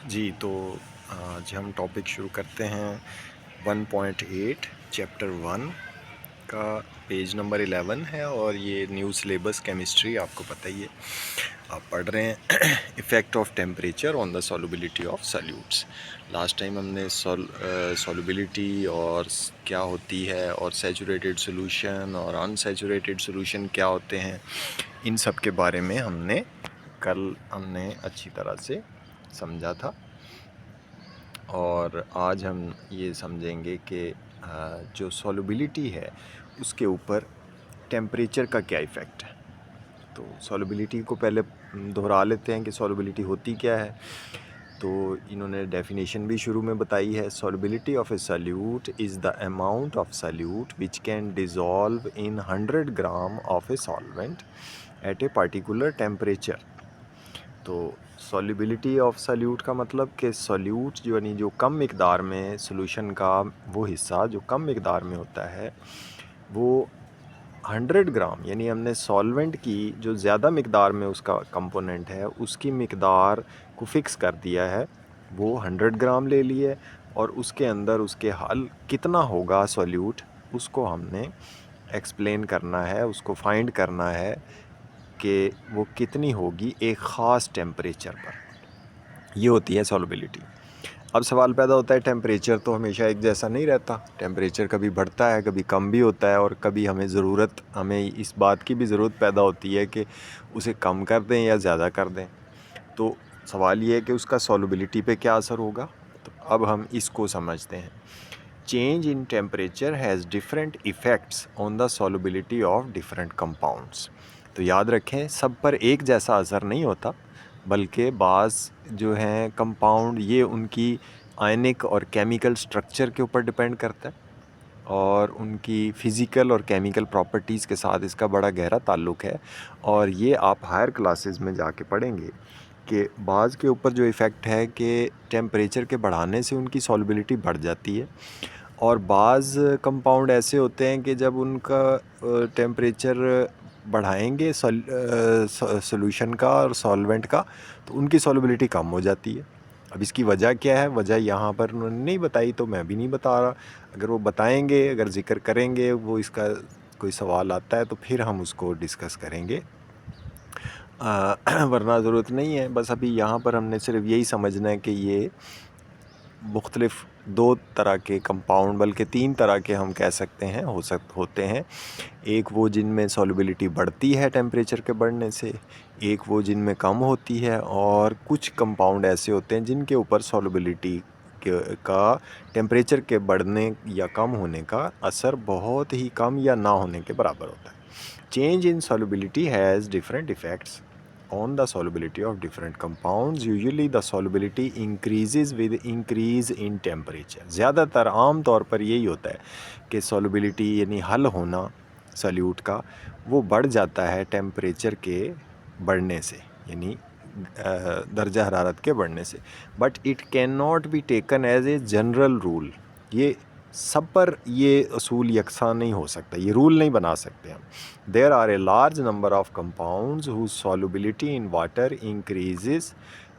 जी, तो आज हम टॉपिक शुरू करते हैं 1.8 चैप्टर 1 का। पेज नंबर 11 है और ये न्यू सिलेबस केमिस्ट्री आपको पता ही है, आप पढ़ रहे हैं। Effect of temperature on the solubility of solutes. Last time हमने सॉल्युबिलिटी और क्या होती है और सैचुरेटेड सॉल्यूशन और अनसैचुरेटेड सॉल्यूशन क्या होते हैं, इन सब के बारे में हमने अच्छी तरह से समझा था। और आज हम ये समझेंगे कि जो सॉल्युबिलिटी है उसके ऊपर टेम्परेचर का क्या इफ़ेक्ट है। तो सॉल्युबिलिटी को पहले दोहरा लेते हैं कि सॉल्युबिलिटी होती क्या है। तो इन्होंने डेफिनेशन भी शुरू में बताई है। Solubility of A solute is the amount of solute which can dissolve in 100 gram of a solvent eight a particular temperature. तो सॉल्युबिलिटी ऑफ सॉल्यूट का मतलब कि सॉल्यूट जो यानी जो कम मिकदार में सॉल्यूशन का वो हिस्सा जो कम मिकदार में होता है वो 100 ग्राम, यानी हमने सॉल्वेंट की जो ज़्यादा मिकदार में उसका कंपोनेंट है उसकी मिकदार को फिक्स कर दिया है, वो 100 ग्राम ले लिए और उसके अंदर उसके हल कितना होगा सॉल्यूट उसको हमने एक्सप्लेन करना है, उसको फाइंड करना है कि वो कितनी होगी एक ख़ास टेम्परेचर पर। ये होती है सॉल्युबिलिटी। अब सवाल पैदा होता है, टेम्परेचर तो हमेशा एक जैसा नहीं रहता, टेम्परेचर कभी बढ़ता है कभी कम भी होता है और कभी हमें इस बात की भी ज़रूरत पैदा होती है कि उसे कम कर दें या ज़्यादा कर दें। तो सवाल ये है कि उसका सॉल्युबिलिटी पे क्या असर होगा। तो अब हम इसको समझते हैं। Change in temperature has different effects on the solubility of different compounds. तो याद रखें, सब पर एक जैसा असर नहीं होता, बल्कि बाज़ जो हैं कंपाउंड ये उनकी आयनिक और केमिकल स्ट्रक्चर के ऊपर डिपेंड करता है और उनकी फ़िज़िकल और केमिकल प्रॉपर्टीज़ के साथ इसका बड़ा गहरा ताल्लुक़ है। और ये आप हायर क्लासेस में जाके पढ़ेंगे कि बाज़ के ऊपर जो इफ़ेक्ट है कि टेम्परेचर के बढ़ाने से उनकी सॉल्युबिलिटी बढ़ जाती है और बाज़ कंपाउंड ऐसे होते हैं कि जब उनका टेम्परेचर बढ़ाएंगे सॉल्यूशन का और सॉल्वेंट का तो उनकी सॉल्युबिलिटी कम हो जाती है। अब इसकी वजह क्या है, वजह यहाँ पर उन्होंने नहीं बताई तो मैं भी नहीं बता रहा। अगर वो बताएंगे, अगर ज़िक्र करेंगे, वो इसका कोई सवाल आता है तो फिर हम उसको डिस्कस करेंगे, वरना ज़रूरत नहीं है। बस अभी यहाँ पर हमने सिर्फ यही समझना है कि ये मुख्तलिफ़ दो तरह के कंपाउंड, बल्कि तीन तरह के हम कह सकते हैं होते हैं। एक वो जिनमें सॉल्युबिलिटी बढ़ती है टेम्परेचर के बढ़ने से, एक वो जिनमें कम होती है और कुछ कंपाउंड ऐसे होते हैं जिनके ऊपर सॉल्युबिलिटी का टेम्परेचर के बढ़ने या कम होने का असर बहुत ही कम या ना होने के बराबर होता है। Change in solubility has different effects on the solubility of different compounds. Usually the solubility increases with increase in temperature. ज़्यादातर आम तौर पर यही होता है कि solubility यानी हल होना सॉल्यूट का वो बढ़ जाता है टेम्परेचर के बढ़ने से, यानी दर्जा हरारत के बढ़ने से। But it can not be taken as a general rule. ये सब पर ये असूल यकसा नहीं हो सकता, ये रूल नहीं बना सकते हम। There are a large number of compounds whose solubility in water increases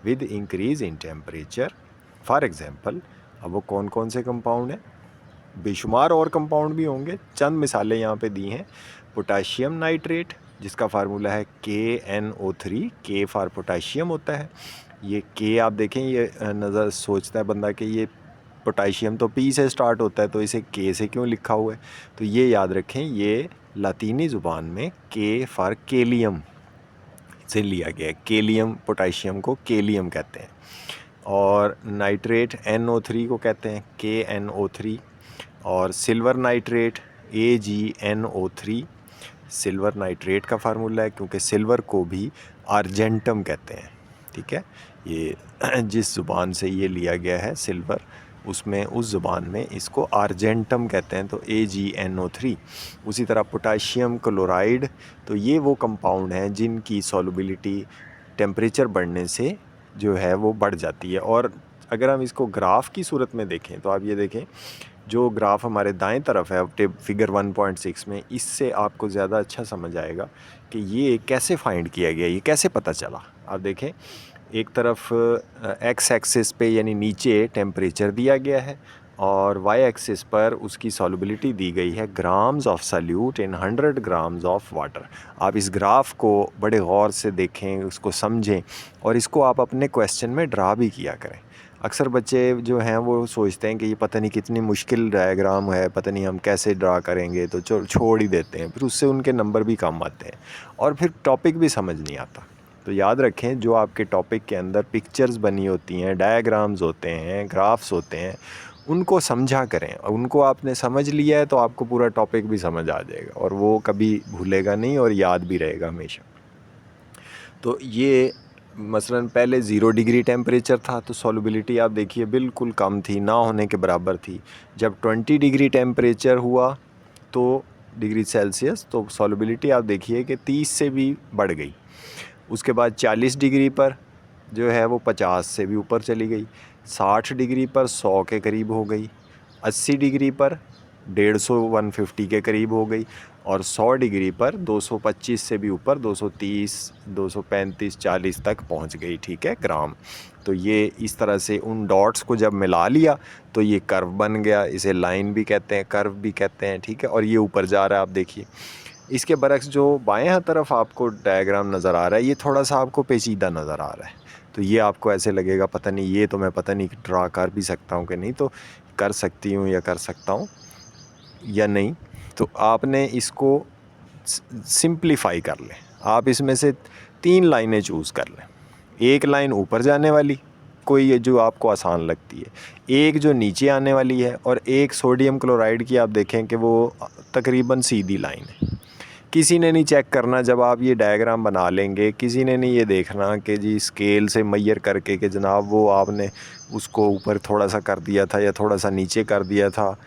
with increase in temperature. For example, अब वो कौन कौन से कंपाउंड हैं, बेशुमार और कंपाउंड भी होंगे, चंद मिसालें यहाँ पे दी हैं। पोटाशियम नाइट्रेट जिसका फार्मूला है KNO3, के फॉर पोटाशियम होता है। ये के आप देखें, ये नज़र सोचता है बंदा कि ये पोटाशियम तो P से स्टार्ट होता है तो इसे के से क्यों लिखा हुआ है। तो ये याद रखें, ये लातीनी ज़ुबान में के फॉर केलियम से लिया गया है। केलियम, पोटाशियम को केलियम कहते हैं और नाइट्रेट NO3 को कहते हैं KNO3। और silver nitrate AgNO3 silver nitrate का फार्मूला है, क्योंकि सिल्वर को भी आर्जेंटम कहते हैं। ठीक है, ये जिस ज़ुबान से ये लिया गया है सिल्वर, उसमें उस ज़ुबान में इसको आर्जेंटम कहते हैं, तो AgNO3। उसी तरह पोटाशियम क्लोराइड, तो ये वो कंपाउंड हैं जिनकी सॉल्युबिलिटी टेम्परेचर बढ़ने से जो है वो बढ़ जाती है। और अगर हम इसको ग्राफ की सूरत में देखें तो आप ये देखें, जो ग्राफ हमारे दाएं तरफ है फिगर 1.6 में, इससे आपको ज़्यादा अच्छा समझ आएगा कि ये कैसे फाइंड किया गया, ये कैसे पता चला। आप देखें, एक तरफ एक्स एक्सिस पे यानी नीचे टेम्परेचर दिया गया है और वाई एक्सिस पर उसकी सॉल्युबिलिटी दी गई है grams of solute in 100 grams of water. आप इस ग्राफ को बड़े गौर से देखें, उसको समझें और इसको आप अपने क्वेश्चन में ड्रा भी किया करें। अक्सर बच्चे जो हैं वो सोचते हैं कि ये पता नहीं कितनी मुश्किल डायग्राम है, पता नहीं हम कैसे ड्रा करेंगे, तो छोड़ ही देते हैं, फिर उससे उनके नंबर भी कम आते हैं और फिर टॉपिक भी समझ नहीं आता। तो याद रखें, जो आपके टॉपिक के अंदर पिक्चर्स बनी होती हैं, डायग्राम्स होते हैं, ग्राफ्स होते हैं, उनको समझा करें। उनको आपने समझ लिया है तो आपको पूरा टॉपिक भी समझ आ जाएगा और वो कभी भूलेगा नहीं और याद भी रहेगा हमेशा। तो ये मसलन पहले 0 डिग्री टेम्परेचर था तो सॉल्युबिलिटी आप देखिए बिल्कुल कम थी, ना होने के बराबर थी। जब 20 डिग्री टेम्परेचर हुआ तो डिग्री सेल्सियस, तो सॉल्युबिलिटी आप देखिए कि 30 से भी बढ़ गई। उसके बाद 40 डिग्री पर जो है वो 50 से भी ऊपर चली गई, 60 डिग्री पर 100 के करीब हो गई, 80 डिग्री पर 150 के करीब हो गई और 100 डिग्री पर 225 से भी ऊपर 230, 235, 40 तक पहुंच गई। ठीक है, ग्राम। तो ये इस तरह से उन डॉट्स को जब मिला लिया तो ये कर्व बन गया। इसे लाइन भी कहते हैं, कर्व भी कहते हैं। ठीक है, और ये ऊपर जा रहा है, आप देखिए। इसके बरक्स जो बाएं तरफ आपको डायग्राम नज़र आ रहा है, ये थोड़ा सा आपको पेचीदा नज़र आ रहा है। तो ये आपको ऐसे लगेगा पता नहीं, ये तो मैं पता नहीं ड्रा कर भी सकता हूँ कि नहीं, तो कर सकती हूँ या कर सकता हूँ या नहीं। तो आपने इसको सिंप्लीफाई कर लें। आप इसमें से 3 लाइनें चूज़ कर लें। एक लाइन ऊपर जाने वाली, कोई जो आपको आसान लगती है, एक जो नीचे आने वाली है और एक सोडियम क्लोराइड की आप देखें कि वो तकरीबन सीधी लाइन है। किसी ने नहीं चेक करना, जब आप ये डायग्राम बना लेंगे, किसी ने नहीं ये देखना कि जी स्केल से मैयर करके कि जनाब वो आपने उसको ऊपर थोड़ा सा कर दिया था या थोड़ा सा नीचे कर दिया था,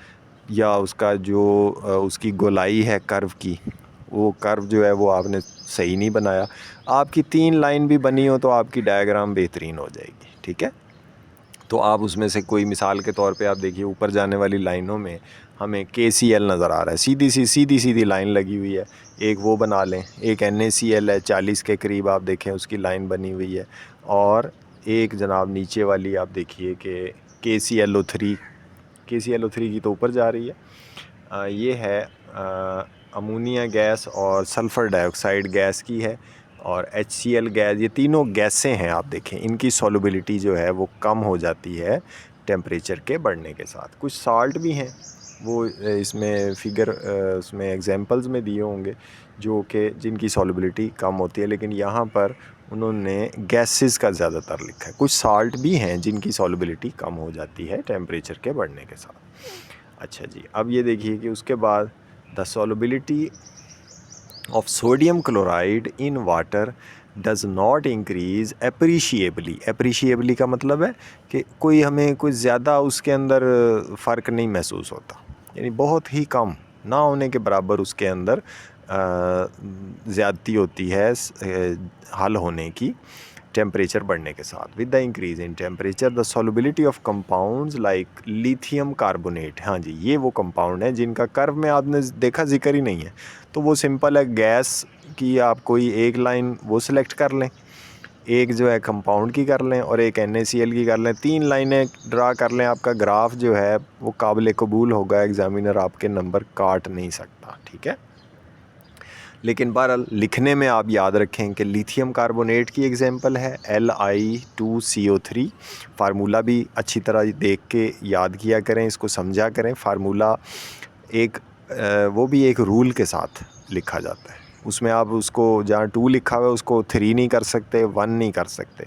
या उसका जो उसकी गोलाई है कर्व की, वो कर्व जो है वो आपने सही नहीं बनाया। आपकी 3 लाइन भी बनी हो तो आपकी डायग्राम बेहतरीन हो जाएगी। ठीक है, तो आप उसमें से कोई मिसाल के तौर पे आप देखिए, ऊपर जाने वाली लाइनों में हमें KCl नज़र आ रहा है, सीधी सीधी लाइन लगी हुई है। एक वो बना लें। एक NaCl है, 40 के करीब आप देखें उसकी लाइन बनी हुई है। और एक जनाब नीचे वाली आप देखिए कि KClO3 की तो ऊपर जा रही है। ये है अमोनिया गैस और सल्फ़र डाइऑक्साइड गैस की है और HCl गैस। ये तीनों गैसें हैं, आप देखें इनकी सॉल्युबिलिटी जो है वो कम हो जाती है टेम्परेचर के बढ़ने के साथ। कुछ साल्ट भी हैं, वो इसमें फिगर उसमें एग्जांपल्स में दिए होंगे जो कि जिनकी सॉल्युबिलिटी कम होती है, लेकिन यहाँ पर उन्होंने गैसेस का ज़्यादातर लिखा है। कुछ साल्ट भी हैं जिनकी सॉल्युबिलिटी कम हो जाती है टेम्परेचर के बढ़ने के साथ। अच्छा जी, अब ये देखिए कि उसके बाद the solubility of sodium chloride in water does not increase appreciably। appreciably का मतलब है कि कोई हमें कोई ज़्यादा उसके अंदर फ़र्क नहीं महसूस होता, यानी बहुत ही कम, ना होने के बराबर उसके अंदर ज़्यादती होती है हल होने की टेम्परेचर बढ़ने के साथ। With the increase in temperature the solubility of compounds like lithium carbonate. हाँ जी, ये वो कंपाउंड है जिनका कर्व में आपने देखा जिक्र ही नहीं है। तो वो सिंपल है, गैस की आप कोई एक लाइन वो सिलेक्ट कर लें, एक जो है कंपाउंड की कर लें और एक NaCl की कर लें। 3 लाइनें ड्रा कर लें, आपका ग्राफ जो है वो काबिल कबूल होगा, एग्ज़ामिनर आपके नंबर काट नहीं सकता। ठीक है, लेकिन बहरहाल लिखने में आप याद रखें कि लिथियम कार्बोनेट की एग्जांपल है Li2CO3। फार्मूला भी अच्छी तरह देख के याद किया करें, इसको समझा करें। फार्मूला एक वो भी एक रूल के साथ लिखा जाता है। उसमें आप उसको जहाँ 2 लिखा हुआ है उसको 3 नहीं कर सकते, 1 नहीं कर सकते।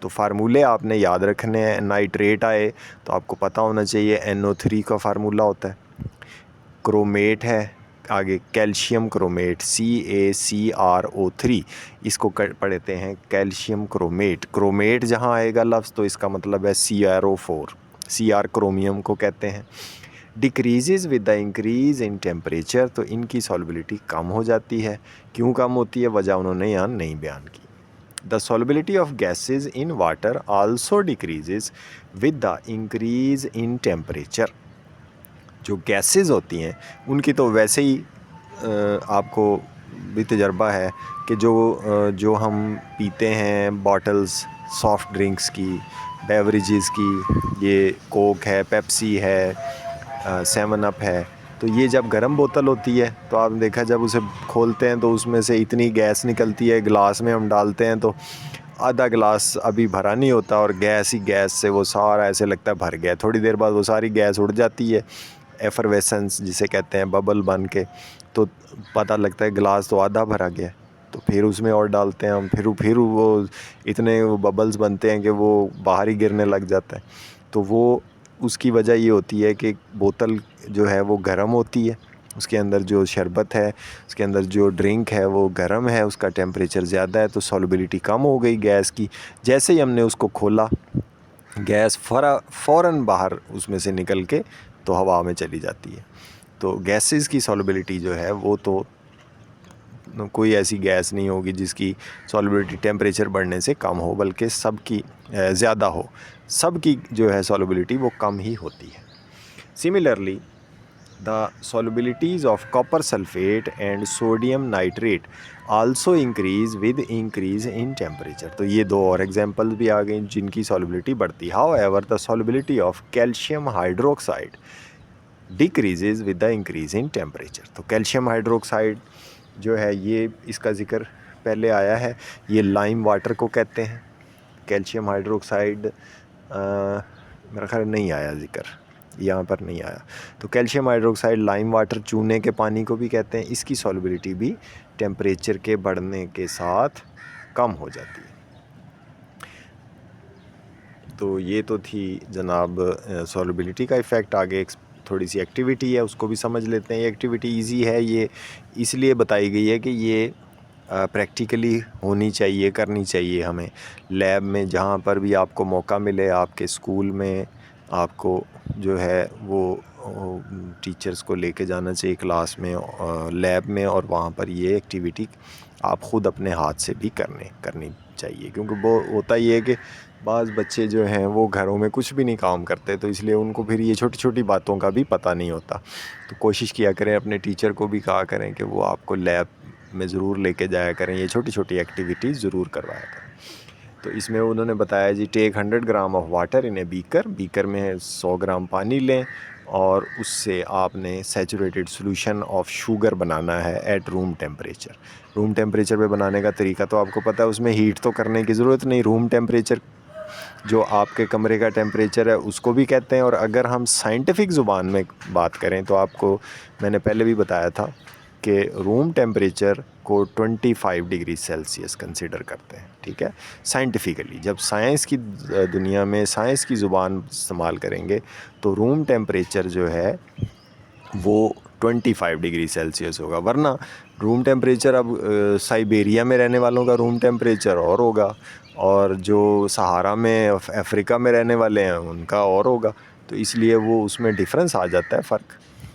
तो फार्मूले आपने याद रखने हैं। नाइट्रेट आए तो आपको पता होना चाहिए NO3 का फार्मूला होता है। क्रोमेट है, आगे कैल्शियम क्रोमेट CaCrO3, इसको पढ़ते हैं कैल्शियम क्रोमेट। क्रोमेट जहाँ आएगा लफ्ज़ तो इसका मतलब है CrO4, Cr क्रोमियम को कहते हैं। Decrease with the increase in temperature, तो इनकी सॉल्युबिलिटी कम हो जाती है। क्यों कम होती है, वजह उन्होंने यहाँ नहीं बयान की। The solubility of gases in water also decrease with the increase in temperature. जो गैसेस होती हैं उनकी तो वैसे ही आपको भी तजर्बा है कि जो हम पीते हैं बॉटल्स सॉफ्ट ड्रिंक्स की, बेवरेजेस की, ये कोक है, पेप्सी है, 7 अप है, तो ये जब गर्म बोतल होती है तो आपने देखा जब उसे खोलते हैं तो उसमें से इतनी गैस निकलती है, गिलास में हम डालते हैं तो आधा गिलास अभी भरा नहीं होता और गैस ही गैस से वो सारा ऐसे लगता है भर गया। थोड़ी देर बाद वो सारी गैस उड़ जाती है, एफरवेसेंस जिसे कहते हैं, बबल बन के, तो पता लगता है गिलास तो आधा भरा गया। तो फिर उसमें और डालते हैं हम, फिर वो इतने वो बबल्स बनते हैं कि वो बाहर ही गिरने लग जाता है। तो वो उसकी वजह ये होती है कि बोतल जो है वो गर्म होती है, उसके अंदर जो शरबत है, उसके अंदर जो ड्रिंक है वो गर्म है, उसका टेम्परेचर ज़्यादा है, तो सॉल्युबिलिटी कम हो गई गैस की। जैसे ही हमने उसको खोला, गैस फ़ौरन बाहर उसमें से निकल के तो हवा में चली जाती है। तो गैसेस की सॉल्युबिलिटी जो है वो तो कोई ऐसी गैस नहीं होगी जिसकी सॉल्युबिलिटी टेम्परेचर बढ़ने से कम हो, बल्कि सबकी ज़्यादा हो। सबकी जो है सॉल्युबिलिटी वो कम ही होती है। Similarly the solubilities of copper sulfate and sodium nitrate also increase with increase in temperature। तो ये दो और एग्जांपल्स भी आ गई जिनकी solubility बढ़ती है। However, the solubility of calcium hydroxide decreases with the increase in temperature। तो कैल्शियम हाइड्रोक्साइड जो है ये इसका ज़िक्र पहले आया है, ये लाइम वाटर को कहते हैं। कैल्शियम हाइड्रोक्साइड मेरा ख्याल नहीं आया ज़िक्र, यहाँ पर नहीं आया। तो कैल्शियम हाइड्रोक्साइड, लाइम वाटर, चूने के पानी को भी कहते हैं, इसकी सॉल्युबिलिटी भी टेम्परेचर के बढ़ने के साथ कम हो जाती है। तो ये तो थी जनाब सॉल्युबिलिटी का इफ़ेक्ट। आगे थोड़ी सी एक्टिविटी है, उसको भी समझ लेते हैं। ये एक्टिविटी इजी है, ये इसलिए बताई गई है कि ये प्रैक्टिकली होनी चाहिए, करनी चाहिए हमें लैब में। जहाँ पर भी आपको मौका मिले, आपके स्कूल में आपको जो है वो टीचर्स को लेके जाना चाहिए क्लास में, लैब में, और वहाँ पर ये एक्टिविटी आप ख़ुद अपने हाथ से भी करनी चाहिए। क्योंकि वो होता ये है कि बाज़ बच्चे जो हैं वो घरों में कुछ भी नहीं काम करते, तो इसलिए उनको फिर ये छोटी छोटी बातों का भी पता नहीं होता। तो कोशिश किया करें, अपने टीचर को भी कहा करें कि वो आपको लैब में ज़रूर लेके जाया करें, ये छोटी छोटी एक्टिविटीज़ ज़रूर करवाया करें। तो इसमें उन्होंने बताया जी, take 100 gram of water in a beaker में 100 ग्राम पानी लें और उससे आपने सैचुरेटेड सॉल्यूशन ऑफ शुगर बनाना है at room temperature. Room temperature पे बनाने का तरीका तो आपको पता है, उसमें हीट तो करने की ज़रूरत नहीं। रूम टेम्परेचर जो आपके कमरे का टेम्परेचर है उसको भी कहते हैं। और अगर हम साइंटिफिक ज़ुबान में बात करें तो आपको मैंने पहले भी बताया था कि रूम टेम्परेचर को 25 डिग्री सेल्सियस कंसिडर करते हैं, ठीक है, साइंटिफिकली। जब साइंस की दुनिया में साइंस की ज़ुबान इस्तेमाल करेंगे तो रूम टेम्परेचर जो है वो 25 डिग्री सेल्सियस होगा। वरना रूम टेम्परेचर अब साइबेरिया में रहने वालों का रूम टेम्परेचर और होगा, और जो सहारा में अफ्रीका में रहने वाले हैं उनका और होगा। तो इसलिए वो उसमें डिफरेंस आ जाता है,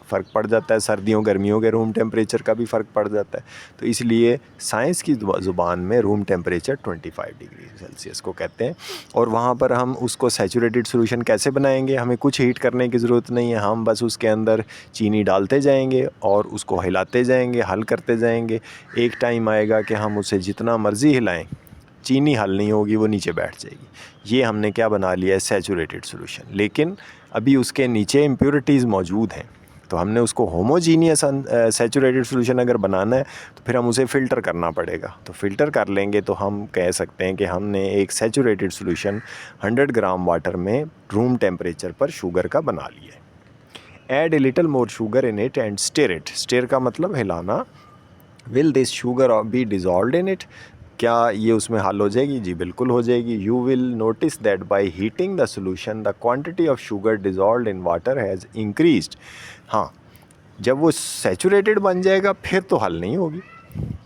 फ़र्क पड़ जाता है। सर्दियों गर्मियों के रूम टेम्परेचर का भी फ़र्क पड़ जाता है। तो इसलिए साइंस की ज़ुबान में रूम टेम्परेचर 25 डिग्री सेल्सियस को कहते हैं। और वहाँ पर हम उसको सैचुरेटेड सॉल्यूशन कैसे बनाएंगे, हमें कुछ हीट करने की ज़रूरत नहीं है। हम बस उसके अंदर चीनी डालते जाएंगे और उसको हिलाते जाएंगे, हल करते जाएंगे। एक टाइम आएगा कि हम उसे जितना मर्ज़ी हिलाएं, चीनी हल नहीं होगी, वो नीचे बैठ जाएगी। ये हमने क्या बना लिया है, सैचुरेटेड सॉल्यूशन। लेकिन अभी उसके नीचे इम्प्योरिटीज़ मौजूद हैं, तो हमने उसको होमोजीनियस सैचुरेटेड सॉल्यूशन अगर बनाना है तो फिर हम उसे फ़िल्टर करना पड़ेगा। तो फ़िल्टर कर लेंगे तो हम कह सकते हैं कि हमने एक सैचुरेटेड सॉल्यूशन 100 ग्राम वाटर में रूम टेम्परेचर पर शुगर का बना लिया है। Add a little more sugar in it and stir it. Stir का मतलब हिलाना। Will this sugar be dissolved in it. क्या ये उसमें हल हो जाएगी? जी बिल्कुल हो जाएगी। You will notice that by heating the solution the quantity of sugar dissolved in water has increased. हाँ, जब वो सैचुरेटेड बन जाएगा फिर तो हल नहीं होगी।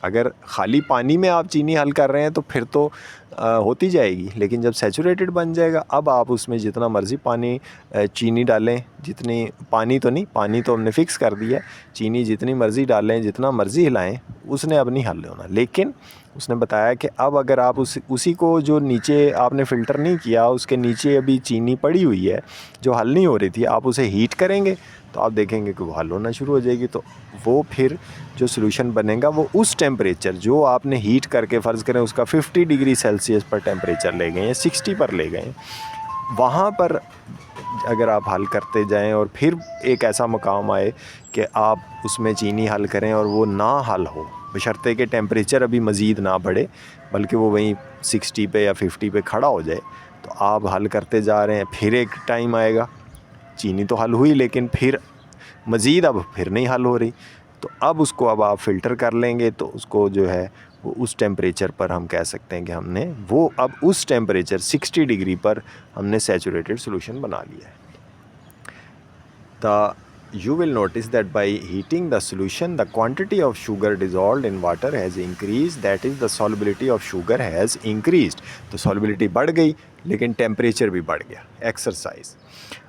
अगर ख़ाली पानी में आप चीनी हल कर रहे हैं तो फिर तो होती जाएगी। लेकिन जब सैचुरेटेड बन जाएगा, अब आप उसमें जितना मर्ज़ी पानी चीनी डालें, जितनी पानी तो नहीं, पानी तो हमने फ़िक्स कर दिया, चीनी जितनी मर्ज़ी डालें, जितना मर्ज़ी हिलाएं, उसने अब नहीं हल होना। लेकिन उसने बताया कि अब अगर आप उसी को जो नीचे आपने फ़िल्टर नहीं किया, उसके नीचे अभी चीनी पड़ी हुई है जो हल नहीं हो रही थी, आप उसे हीट करेंगे तो आप देखेंगे कि वो हल होना शुरू हो जाएगी। तो वो फिर जो सोल्यूशन बनेगा वो उस टेम्परेचर जो आपने हीट करके, फ़र्ज़ करें उसका 50 डिग्री सेल्सियस पर टेम्परेचर ले गए या 60 पर ले गए, वहाँ पर अगर आप हल करते जाएं और फिर एक ऐसा मकाम आए कि आप उसमें चीनी हल करें और वो ना हल हो, बशर्ते कि टेम्परेचर अभी मज़ीद ना बढ़े बल्कि वो वहीं 60 पे या 50 पे खड़ा हो जाए, तो आप हल करते जा रहे हैं, फिर एक टाइम आएगा चीनी तो हल हुई लेकिन फिर मज़ीद अब फिर नहीं हल हो रही, तो अब उसको अब आप फ़िल्टर कर लेंगे तो उसको जो है वो उस टेम्परेचर पर हम कह सकते हैं कि हमने वो अब उस टेम्परेचर 60 डिग्री पर हमने सैचुरेटेड सॉल्यूशन बना लिया है। You will notice that by heating the solution, the quantity of sugar dissolved in water has increased, that is the solubility of sugar has increased. तो solubility बढ़ गई लेकिन temperature भी बढ़ गया। Exercise.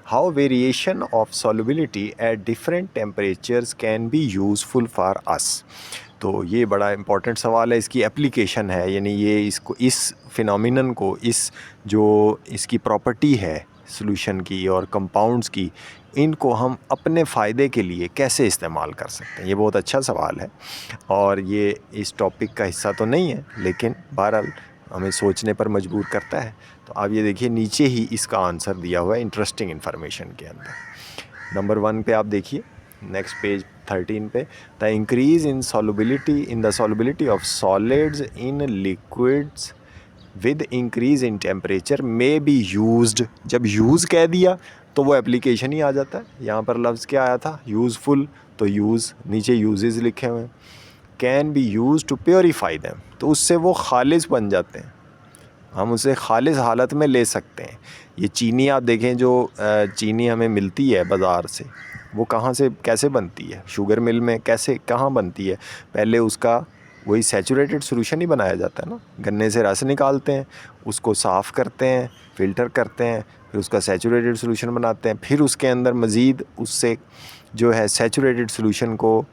How variation of solubility at different temperatures can be useful for us. तो ये बड़ा इम्पॉर्टेंट सवाल है, इसकी एप्लीकेशन है, यानी ये इसको, इस फिनोमिनन को, इस जो इसकी प्रॉपर्टी है सॉल्यूशन की और कंपाउंड्स की, इनको हम अपने फ़ायदे के लिए कैसे इस्तेमाल कर सकते हैं। ये बहुत अच्छा सवाल है और ये इस टॉपिक का हिस्सा तो नहीं है लेकिन बहरहाल हमें सोचने पर मजबूर करता है। तो आप ये देखिए नीचे ही इसका आंसर दिया हुआ है इंटरेस्टिंग इन्फॉर्मेशन के अंदर। नंबर 1 पे आप देखिए, नेक्स्ट पेज 13 पे, the increase in solubility in the solubility of solids in liquids with increase in temperature may be used. जब यूज़ कह दिया तो वो एप्लीकेशन ही आ जाता है। यहाँ पर लफ्ज़ क्या आया था, यूज़फुल, तो यूज़, नीचे यूजेस लिखे हुए हैं। Can be use to purify them, तो उससे वो खालिस बन जाते हैं, हम उसे खालिस हालत में ले सकते हैं। ये चीनी आप देखें, जो चीनी हमें मिलती है बाज़ार से, वो कहाँ से कैसे बनती है, शुगर मिल में कैसे कहाँ बनती है, पहले उसका वही सैचुरेटेड सॉल्यूशन ही बनाया जाता है ना। गन्ने से रस निकालते हैं, उसको साफ़ करते हैं, फ़िल्टर करते हैं, फिर उसका सैचुरेटेड सॉल्यूशन बनाते हैं, फिर उसके अंदर मज़ीद उससे जो है सैचुरेटेड सॉल्यूशन को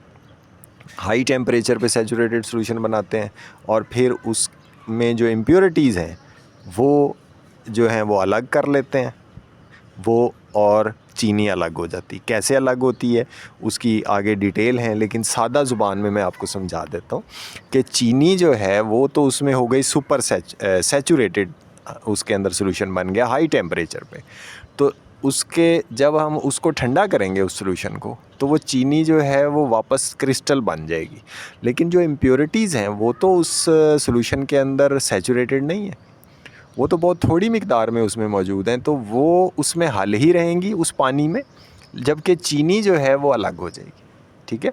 हाई टेम्परेचर पे सैचुरेटेड सॉल्यूशन बनाते हैं और फिर उसमें जो इम्प्योरिटीज़ हैं वो जो हैं वो अलग कर लेते हैं वो, और चीनी अलग हो जाती। कैसे अलग होती है उसकी आगे डिटेल है, लेकिन सादा ज़ुबान में मैं आपको समझा देता हूँ कि चीनी जो है वो तो उसमें हो गई सुपर सैचुरेटेड, उसके अंदर सॉल्यूशन बन गया हाई टेम्परेचर पे। तो उसके जब हम उसको ठंडा करेंगे उस सॉल्यूशन को, तो वो चीनी जो है वो वापस क्रिस्टल बन जाएगी, लेकिन जो इम्प्योरिटीज़ हैं वो तो उस सॉल्यूशन के अंदर सैचुरेटेड नहीं है, वो तो बहुत थोड़ी मिकदार में उसमें मौजूद हैं, तो वो उसमें हल ही रहेंगी उस पानी में, जबकि चीनी जो है वो अलग हो जाएगी। ठीक है,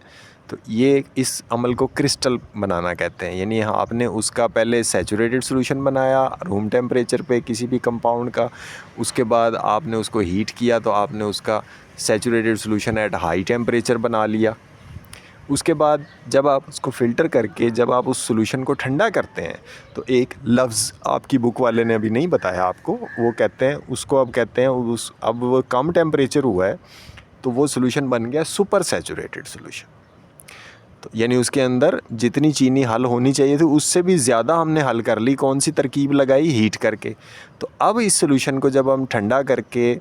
तो ये इस अमल को क्रिस्टल बनाना कहते हैं। यानी आपने उसका पहले सैचुरेटेड सॉल्यूशन बनाया रूम टेम्परेचर पे किसी भी कंपाउंड का, उसके बाद आपने उसको हीट किया तो आपने उसका saturated solution at high temperature बना लिया। उसके बाद जब आप उसको फ़िल्टर करके जब आप उस सॉल्यूशन को ठंडा करते हैं, तो एक लफ्ज़ आपकी बुक वाले ने अभी नहीं बताया आपको, वो कहते हैं उसको, अब कहते हैं उस, अब वो कम टेम्परेचर हुआ है तो वो सॉल्यूशन बन गया सुपर सैचुरेटेड सॉल्यूशन। तो यानी उसके अंदर जितनी चीनी हल होनी चाहिए थी उससे भी ज़्यादा हमने हल कर ली। कौन सी तरकीब लगाई, हीट करके। तो अब इस सॉल्यूशन को जब हम ठंडा करके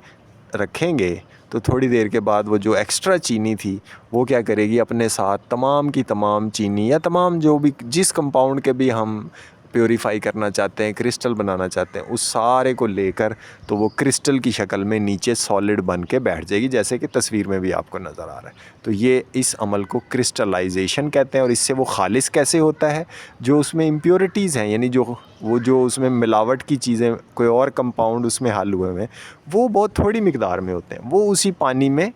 रखेंगे तो थोड़ी देर के बाद वो जो एक्स्ट्रा चीनी थी वो क्या करेगी, अपने साथ तमाम की तमाम चीनी या तमाम जो भी जिस कंपाउंड के भी हम प्योरीफाई करना चाहते हैं, क्रिस्टल बनाना चाहते हैं, उस सारे को लेकर तो वो क्रिस्टल की शक्ल में नीचे सॉलिड बन के बैठ जाएगी, जैसे कि तस्वीर में भी आपको नज़र आ रहा है। तो ये इस अमल को क्रिस्टलाइजेशन कहते हैं। और इससे वो खालिस कैसे होता है, जो उसमें इम्प्योरिटीज़ हैं, यानी जो उसमें मिलावट की चीज़ें, कोई और कंपाउंड उसमें हल हुए हैं, वो बहुत थोड़ी मिकदार में होते हैं, वो उसी पानी में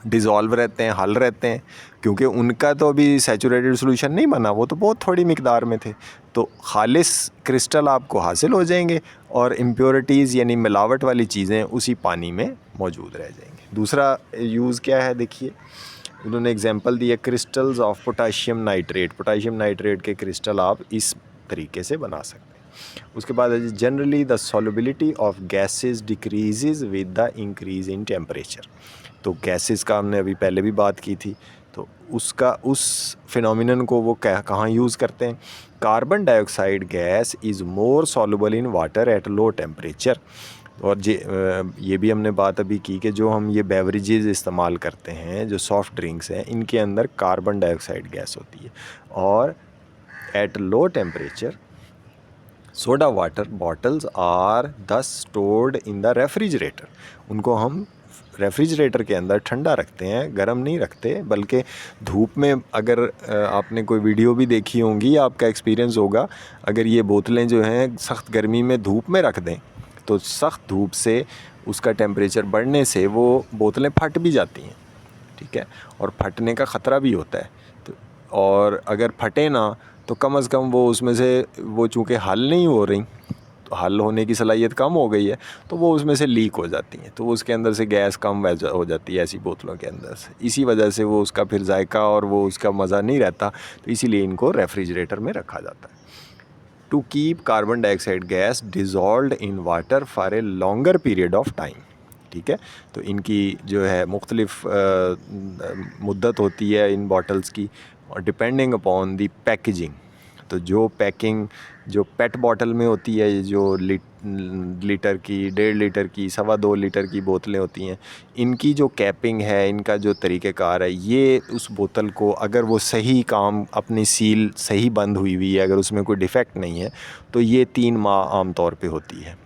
डिज़ोल्व रहते हैं, हल रहते हैं, क्योंकि उनका तो अभी सैचुरेटेड सॉल्यूशन नहीं बना, वो तो बहुत थोड़ी मिकदार में थे। तो खालिस क्रिस्टल आपको हासिल हो जाएंगे और इम्प्योरिटीज़ यानी मिलावट वाली चीज़ें उसी पानी में मौजूद रह जाएंगी। दूसरा यूज़ क्या है, देखिए उन्होंने एग्जांपल दिया crystals of potassium nitrate. Potassium nitrate के क्रिस्टल आप इस तरीके से बना सकते हैं। उसके बाद generally the solubility of gases decreases with the increase in temperature. तो गैसेस का हमने अभी पहले भी बात की थी, तो उसका उस फिनोमिनन को वो कहाँ यूज़ करते हैं। Carbon dioxide gas is more soluble in water at low temperature. और ये भी हमने बात अभी की कि जो हम ये बेवरेजेस इस्तेमाल करते हैं, जो सॉफ़्ट ड्रिंक्स हैं, इनके अंदर कार्बन डाइऑक्साइड गैस होती है। और at low temperature soda water bottles are thus stored in the refrigerator. उनको हम रेफ्रिजरेटर के अंदर ठंडा रखते हैं, गर्म नहीं रखते, बल्कि धूप में, अगर आपने कोई वीडियो भी देखी होंगी, आपका एक्सपीरियंस होगा, अगर ये बोतलें जो हैं सख्त गर्मी में धूप में रख दें तो सख्त धूप से उसका टेम्परेचर बढ़ने से वो बोतलें फट भी जाती हैं, ठीक है, और फटने का ख़तरा भी होता है। तो और अगर फटे ना तो कम से कम वो उसमें से, वो चूँकि हल नहीं हो रही, तो हल होने की सलाहियत कम हो गई है, तो वो उसमें से लीक हो जाती हैं, तो उसके अंदर से गैस कम हो जाती है ऐसी बोतलों के अंदर से। इसी वजह से वो उसका फिर जायका और वो उसका मज़ा नहीं रहता, तो इसीलिए इनको रेफ्रिजरेटर में रखा जाता है। To keep carbon dioxide gas dissolved in water for a longer period of time, ठीक है। तो इनकी जो है मुख्तलिफ मुद्दत होती है इन बॉटल्स की, और डिपेंडिंग अपॉन दी पैकेजिंग। तो जो पैकिंग जो पेट बॉटल में होती है, ये जो लीटर की, 1.5 लीटर की, 2.25 लीटर की बोतलें होती हैं, इनकी जो कैपिंग है, इनका जो तरीक़ेकार है, ये उस बोतल को, अगर वो सही काम, अपनी सील सही बंद हुई हुई है, अगर उसमें कोई डिफ़ेक्ट नहीं है, तो ये 3 माह आम तौर पे होती है।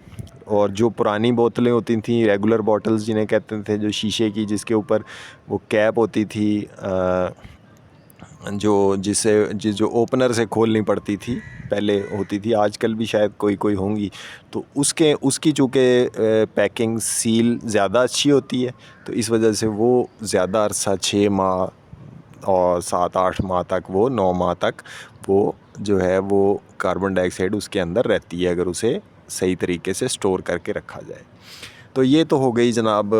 और जो पुरानी बोतलें होती थी, रेगुलर बॉटल्स जिन्हें कहते थे, जो शीशे की, जिसके ऊपर वो कैप होती थी, जो ओपनर से खोलनी पड़ती थी, पहले होती थी, आजकल भी शायद कोई होंगी, तो उसकी चूँकि पैकिंग सील ज़्यादा अच्छी होती है, तो इस वजह से वो ज़्यादा अरसा, 6 माह और 7-8 माह तक, वो 9 माह तक वो जो है वो कार्बन डाइऑक्साइड उसके अंदर रहती है, अगर उसे सही तरीके से स्टोर करके रखा जाए। तो ये तो हो गई जनाब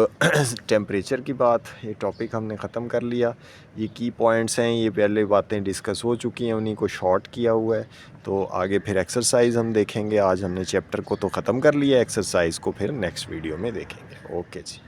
टेम्परेचर की बात, ये टॉपिक हमने ख़त्म कर लिया। ये की पॉइंट्स हैं, ये पहले बातें डिस्कस हो चुकी हैं, उन्हीं को शॉर्ट किया हुआ है। तो आगे फिर एक्सरसाइज हम देखेंगे। आज हमने चैप्टर को तो ख़त्म कर लिया, एक्सरसाइज को फिर नेक्स्ट वीडियो में देखेंगे। ओके जी।